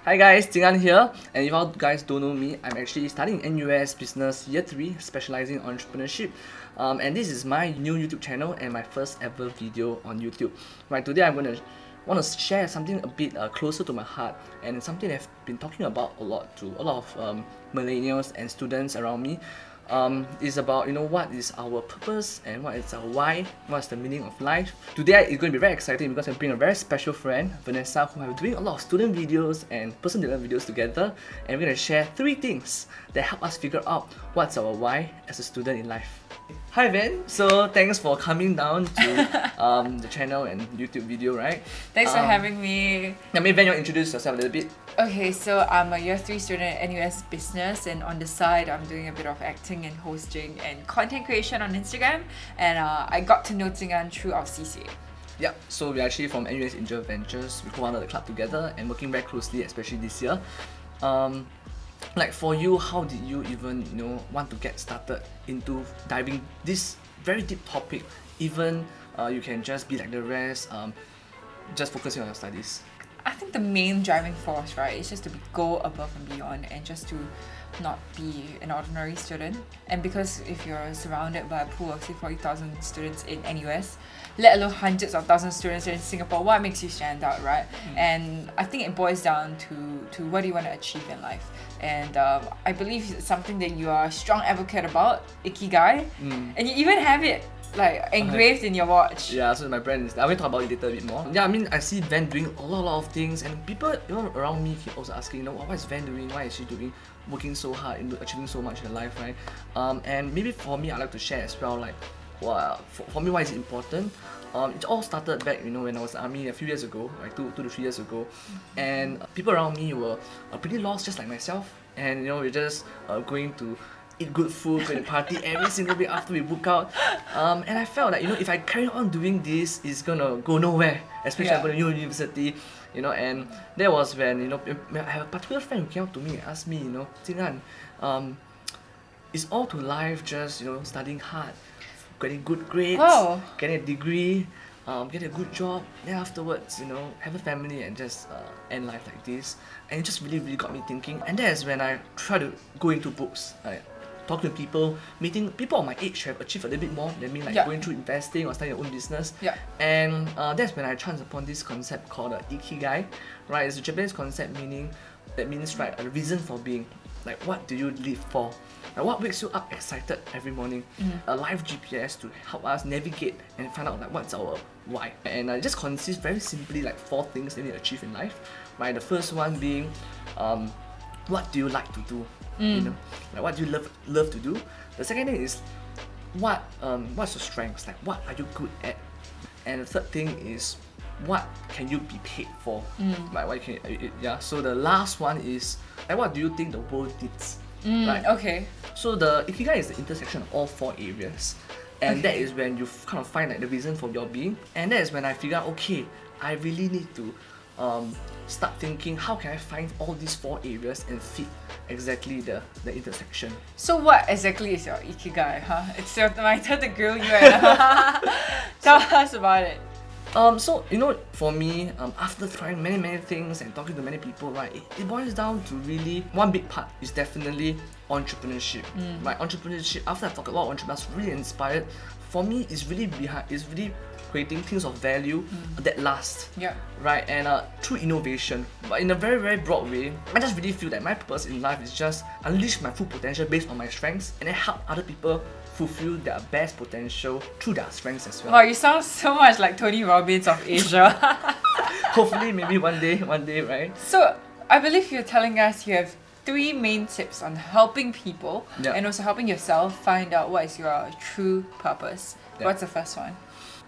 Hi guys, Jing here, and if you guys don't know me, I'm actually studying NUS Business Year 3, specializing in entrepreneurship. And this is my new YouTube channel and my first ever video on YouTube. Right, today I'm gonna want to share something a bit closer to my heart, and something I've been talking about a lot to a lot of millennials and students around me. Is about what is our purpose and what is our why, what's the meaning of life. Today it's going to be very exciting because I bring a very special friend, Vanessa, who I'm doing a lot of student videos and person development videos together, and we're going to share 3 things that help us figure out what's our why as a student in life. Hi Van, so thanks for coming down to the channel and YouTube video, right? Thanks for having me. Maybe Van, you introduce yourself a little bit. Okay, so I'm a year 3 student at NUS Business, and on the side I'm doing a bit of acting and hosting and content creation on Instagram, and I got to know Jing through our CCA. Yeah, so we're actually from NUS Angel Ventures. We co-founded the club together and working very closely, especially this year. Like for you, how did you even want to get started into diving this very deep topic? Even you can just be like the rest, just focusing on your studies. I think the main driving force, right, is just to go above and beyond and just to not be an ordinary student. And because if you're surrounded by a pool of say 40,000 students in NUS, let alone hundreds of thousands of students in Singapore, what makes you stand out, right? And I think it boils down to what do you want to achieve in life. And I believe it's something that you are a strong advocate about, Ikigai, and you even have it like engraved in your watch. Yeah, so my brand is. I will talk about it later a bit more. Yeah, I mean, I see Van doing a lot of things, and people around me keep also asking, what is Van doing? Why is she doing, working so hard, into achieving so much in life, right? And maybe for me, I like to share as well, like, for me, why is it important? It all started back, when I was in the army a few years ago, like 2 to 3 years ago, and people around me were pretty lost, just like myself, and we're just going to eat good food, going to party every single week after we book out, and I felt like if I carry on doing this, it's gonna go nowhere, especially I'm going to university, and that was when I have a particular friend who came up to me and asked me, Jing, is all to life just studying hard, getting good grades, getting a degree, get a good job, then afterwards have a family and just end life like this? And it just really got me thinking, and that's when I try to go into books, talk to people, meeting people of my age who have achieved a little bit more than me, like going through investing or starting your own business. And that's when I chanced upon this concept called Ikigai, right? It's a Japanese concept that means right, a reason for being. Like, what do you live for? Like, what wakes you up excited every morning? A life GPS to help us navigate and find out like what's our why. And it just consists very simply like 4 things that we achieve in life, right? The first one being, what do you like to do? Like what do you love to do? The second thing is, what's your strengths? Like what are you good at? And the third thing is, what can you be paid for? Like what can so the last one is like, what do you think the world needs? Right? Okay. So the Ikigai is the intersection of all 4 areas, and that is when you kind of find like the reason for your being, and that is when I figure out, okay, I really need to start thinking, how can I find all these 4 areas and fit exactly the intersection. So what exactly is your Ikigai, huh? It's my turn to grill you and tell us about it. So for me, after trying many things and talking to many people, right, it boils down to really one big part is definitely entrepreneurship. Right, entrepreneurship. After I talk a lot of entrepreneurs, really inspired. For me, it's really creating things of value that last. Right, and through innovation, but in a very broad way. I just really feel that my purpose in life is just unleash my full potential based on my strengths, and then help other people fulfill their best potential through their strengths as well. Wow, you sound so much like Tony Robbins of Asia. Hopefully, maybe one day, right? So I believe you're telling us you have 3 main tips on helping people and also helping yourself find out what is your true purpose. What's the first one?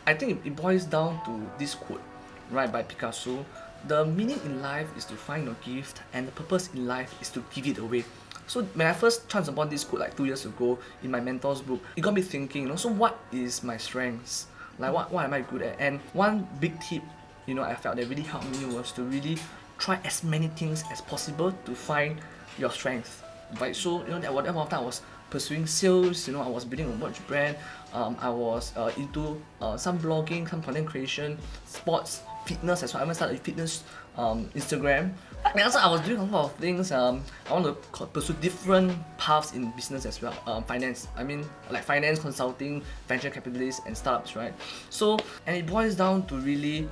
I think it boils down to this quote, right, by Picasso. The meaning in life is to find your gift, and the purpose in life is to give it away. So when I first chanced upon this quote like 2 years ago in my mentor's book, it got me thinking, so what is my strengths? Like what am I good at? And one big tip, I felt that really helped me was to really try as many things as possible to find your strength. Right? So at whatever time I was pursuing sales, I was building a watch brand, I was into some blogging, some content creation, sports, fitness as well. I even started a fitness Instagram. And also I was doing a lot of things. I want to pursue different paths in business as well. Finance. I mean, like finance, consulting, venture capitalists, and startups, right? So, and it boils down to really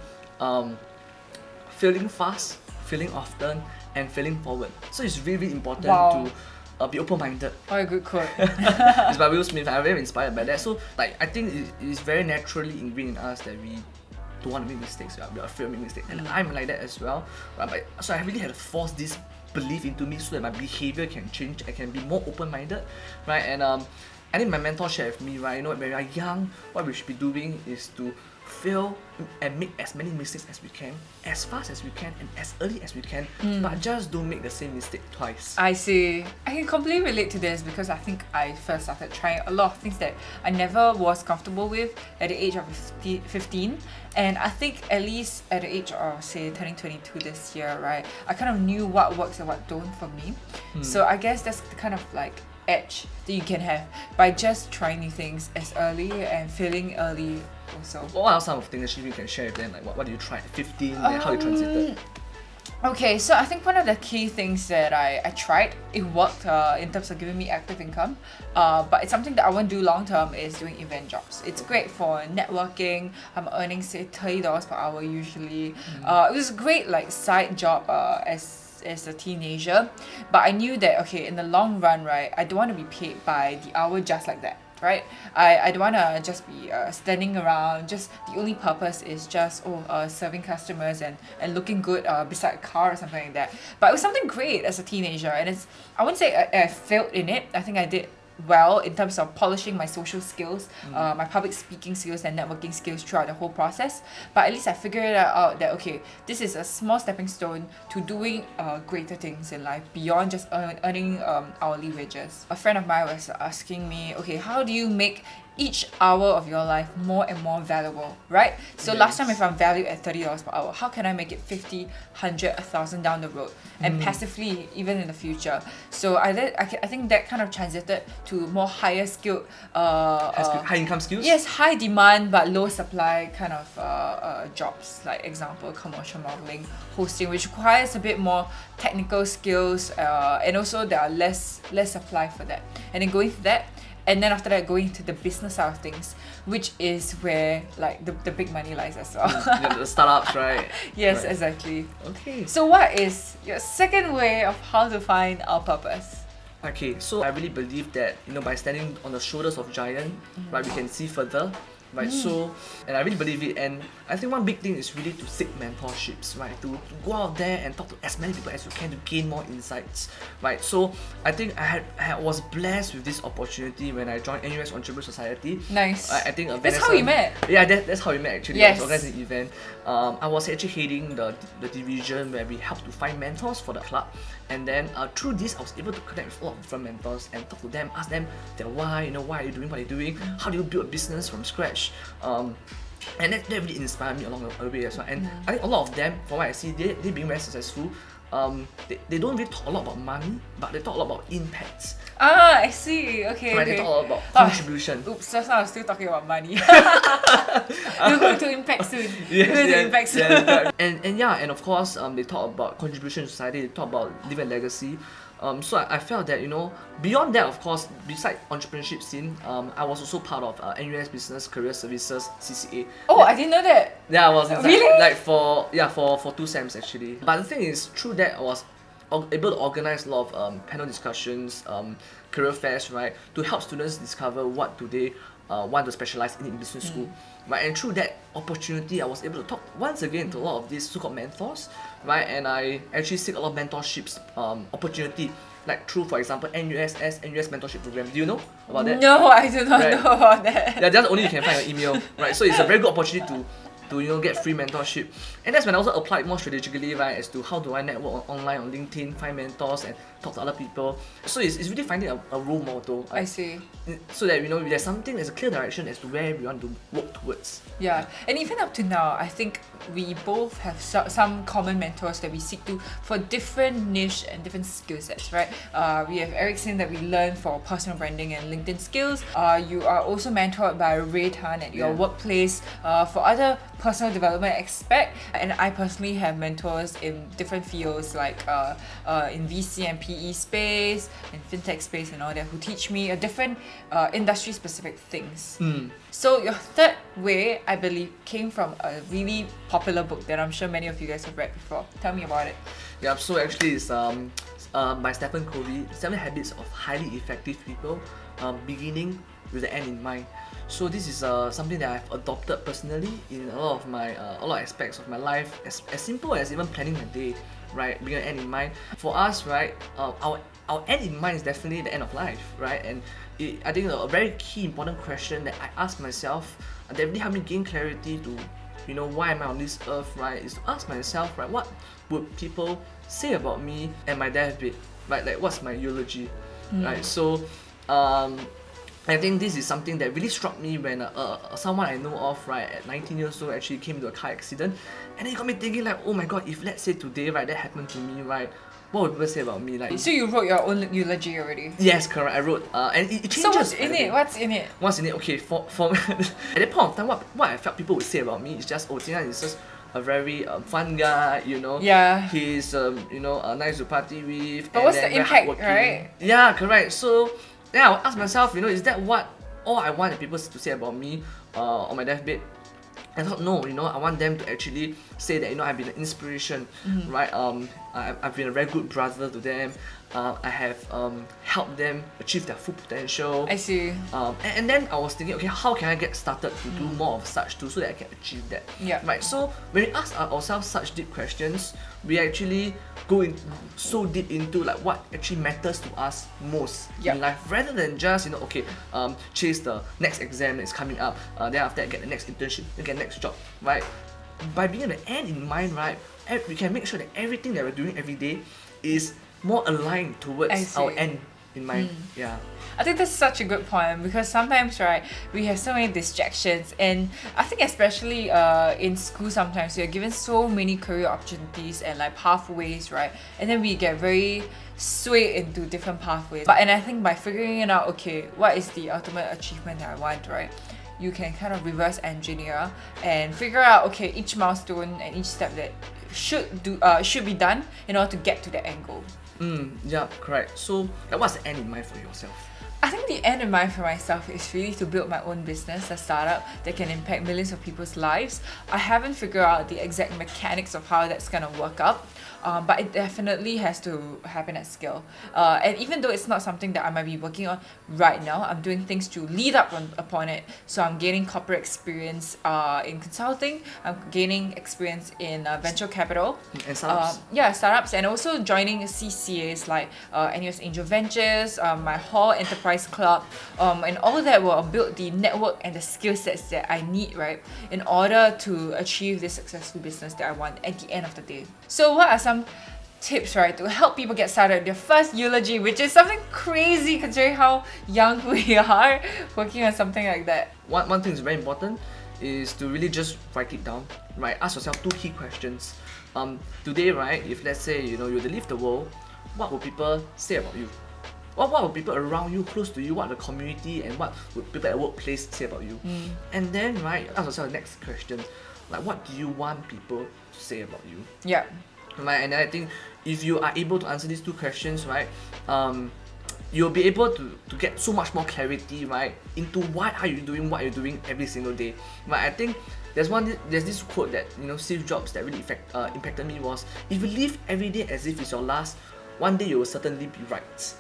failing fast, failing often, and failing forward. So it's really, really important to be open-minded. What a good quote. It's by Will Smith. I'm very inspired by that. So, like, I think it is very naturally ingrained in us that we don't want to make mistakes. We are afraid of making mistakes, and I'm like that as well. Right? So I really had to force this belief into me so that my behavior can change. I can be more open-minded, right? And I think my mentor shared with me, right? You know, when we are young, what we should be doing is to fail and make as many mistakes as we can, as fast as we can, and as early as we can, but just don't make the same mistake twice. I see. I can completely relate to this because I think I first started trying a lot of things that I never was comfortable with at the age of 15. And I think at least at the age of, say, turning 22 this year, right, I kind of knew what works and what don't for me. So I guess that's the kind of like edge that you can have by just trying new things as early and failing early also. What are some of the things that you can share with them? Like what do you try at 15 and how you transited? Okay, so I think one of the key things that I tried, it worked in terms of giving me active income, but it's something that I won't do long term is doing event jobs. It's great for networking. I'm earning say $30 per hour usually. It was a great like side job as a teenager, but I knew that okay, in the long run, right, I don't want to be paid by the hour just like that. Right? I don't want to just be standing around, just the only purpose is just serving customers and looking good beside a car or something like that. But it was something great as a teenager, and I wouldn't say I failed in it. I think I did well in terms of polishing my social skills, my public speaking skills and networking skills throughout the whole process. But at least I figured out that okay, this is a small stepping stone to doing greater things in life beyond just earning hourly wages. A friend of mine was asking me, okay, how do you make each hour of your life more and more valuable, right? So last time if I'm valued at $30 per hour, how can I make it 50, 100, 1,000 down the road and passively even in the future? So I think that kind of transited to more higher skilled High income skills? Yes, high demand but low supply kind of jobs, like example commercial modeling, hosting, which requires a bit more technical skills and also there are less supply for that. And then going for that, and then after that going to the business side of things, which is where like the big money lies as well. The startups, right? Yes, right. exactly. Okay. So what is your second way of how to find our purpose? Okay, so I really believe that, you know, by standing on the shoulders of giants, right, we can see further, right? So, and I really believe it, and I think one big thing is really to seek mentorships, right? To go out there and talk to as many people as you can to gain more insights, right? So I think I was blessed with this opportunity when I joined NUS Entrepreneur Society. Nice. I think That's Vanessa, how we met. Yeah, that's how we met actually. Yes. I was organizing an event. I was actually heading the division where we helped to find mentors for the club. And then through this, I was able to connect with a lot of different mentors and talk to them, ask them their why, you know, why are you doing what you're doing? How do you build a business from scratch? And that really inspired me along the way as well. And I think a lot of them, from what I see, they being very successful. They don't really talk a lot about money, but they talk a lot about impacts. Ah, I see. Okay. Right, okay. they talk a lot about contribution. Oops, just now I was still talking about money. We're going to impact soon. We're going to impact soon. Yeah. And of course, they talk about contribution to society. They talk about living a legacy. So I felt that, you know, beyond that, of course, beside entrepreneurship scene, I was also part of NUS Business Career Services CCA. Oh, I didn't know that. Yeah, I was inside, Really? like for 2 SEMs actually. But the thing is, through that, I was able to organize a lot of panel discussions, career fairs, right, to help students discover what do they want to specialize in business school. Right, and through that opportunity, I was able to talk once again to a lot of these so-called mentors, right, and I actually seek a lot of mentorships opportunity, like through, for example, NUS mentorship program. Do you know about that? No, I do not Right. know about that. Yeah, that's only you can find your email, right? So it's a very good opportunity to you know, get free mentorship. And that's when I also applied more strategically, right, as to how do I network online on LinkedIn, find mentors and talk to other people. So it's really finding a role model. I see. So that, you know, there's something, there's a clear direction as to where we want to work towards. Yeah, and even up to now, I think we both have some common mentors that we seek to for different niche and different skill sets, right? We have Erickson that we learn for personal branding and LinkedIn skills. You are also mentored by Ray Tan at your workplace for other personal development aspect, and I personally have mentors in different fields like in VC and PE space, in fintech space and all that, who teach me a different industry specific things. So your third way, I believe, came from a really popular book that I'm sure many of you guys have read before. Tell me about it. Yeah, so actually it's by Stephen Covey, 7 Habits of Highly Effective People, beginning with the end in mind. So this is something that I've adopted personally in a lot of aspects of my life, as simple as even planning my day, right? Being an end in mind. For us, right, our end in mind is definitely the end of life, right? And I think a very key important question that I ask myself that really helped me gain clarity to, you know, why am I on this earth, right, is to ask myself, right, what would people say about me and my deathbed, right? Like, what's my eulogy, right? So I think this is something that really struck me when someone I know of, right, at 19 years old actually came to a car accident, and it got me thinking like, oh my god, if let's say today, right, that happened to me, right, what would people say about me? Like, so you wrote your own eulogy already? Yes, correct. I wrote, and it changes. So what's in it? What's in it? What's in it? Okay, for at that point of time, what I felt people would say about me is just, oh, Jing is just a very fun guy, you know. Yeah. He's nice to party with. But and what's then the very impact, hardworking. right? Yeah, correct. So then I would ask myself, you know, is that what all I want people to say about me on my deathbed? I thought no, you know, I want them to actually say that, you know, I've been an inspiration, right? I've been a very good brother to them. I have helped them achieve their full potential. I see. And then I was thinking, okay, how can I get started to do more of such too, so that I can achieve that? Yeah. Right. So when we ask ourselves such deep questions, we actually go in so deep into like what actually matters to us most in life, rather than just, you know, okay, chase the next exam that's coming up, then after that get the next internship, then get the next job, right? By being the end in mind, right, we can make sure that everything that we're doing every day is more aligned towards our end in mind. Yeah. I think that's such a good point, because sometimes, right, we have so many distractions, and I think especially in school sometimes we are given so many career opportunities and like pathways, right, and then we get very swayed into different pathways. And I think by figuring it out, okay, what is the ultimate achievement that I want, right, you can kind of reverse engineer and figure out, okay, each milestone and each step that should be done in order to get to the end goal. Yeah, correct. So, like, what's the end in mind for yourself? I think the end in mind for myself is really to build my own business, a startup that can impact millions of people's lives. I haven't figured out the exact mechanics of how that's gonna work out, but it definitely has to happen at scale. And even though it's not something that I might be working on right now, I'm doing things to lead upon it. So I'm gaining corporate experience in consulting, I'm gaining experience in venture capital. And startups? Startups, and also joining CCAs like NUS Angel Ventures, my Hall Enterprise Club, and all that will build the network and the skill sets that I need, right, in order to achieve this successful business that I want at the end of the day. So what are some tips, right, to help people get started with their first eulogy, which is something crazy considering how young we are working on something like that? One thing is very important is to really just write it down, right? Ask yourself 2 key questions. Today, right, if let's say, you know, you were to leave the world, what will people say about you? What will people around you, close to you, what the community, and what would people at workplace say about you? And then, right, ask yourself the next question, like, what do you want people to say about you? Yeah. Right, and I think if you are able to answer these 2 questions, right, you'll be able to get so much more clarity, right, into what you're doing every single day. Right, I think there's this quote that, you know, Steve Jobs that really impacted me was, if you live every day as if it's your last, one day you will certainly be right.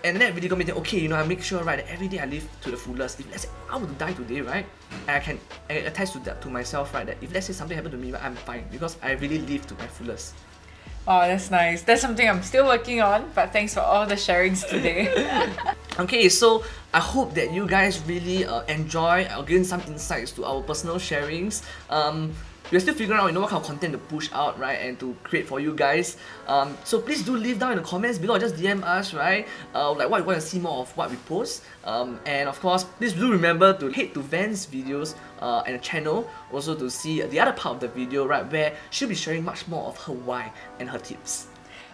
And that really got me thinking, okay, you know, I make sure, right, that every day I live to the fullest. If let's say I were to die today, right, and I can attach to that to myself, right, that if let's say something happened to me, I'm fine because I really live to my fullest. Oh, that's nice. That's something I'm still working on, but thanks for all the sharings today. Okay, so I hope that you guys really enjoy or gain some insights to our personal sharings. We're still figuring out, you know, what kind of content to push out, right, and to create for you guys. So please do leave down in the comments below, or just DM us, right, like what you want to see more of what we post. And of course, please do remember to head to Van's videos and channel, also to see the other part of the video, right, where she'll be sharing much more of her why and her tips.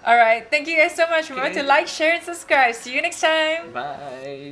Alright, thank you guys so much. Remember to like, share, and subscribe. See you next time. Bye.